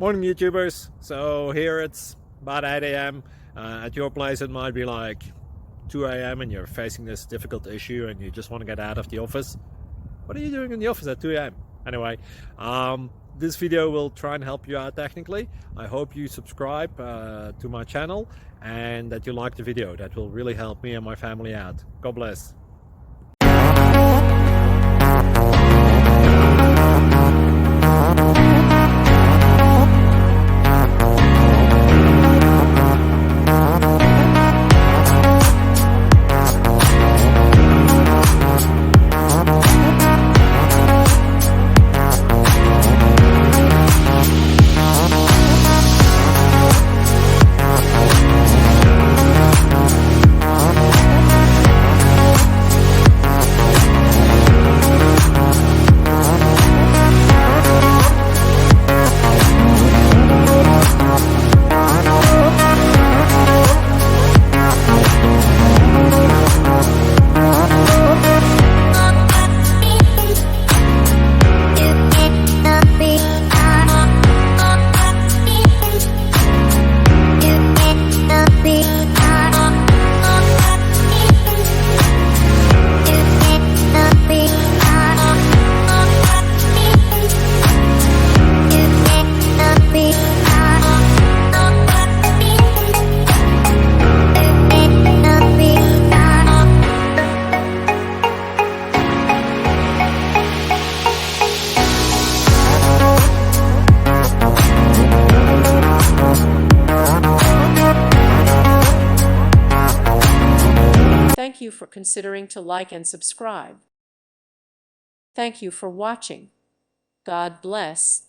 Morning YouTubers. So here it's about 8 a.m. At your place it might be like 2 a.m. and you're facing this difficult issue and you just want to get out of the office. What are you doing in the office at 2 a.m.? Anyway, this video will try and help you out technically. I hope you subscribe to my channel and that you like the video. That will really help me and my family out. God bless. Thank you for considering to like and subscribe. Thank you for watching. God bless.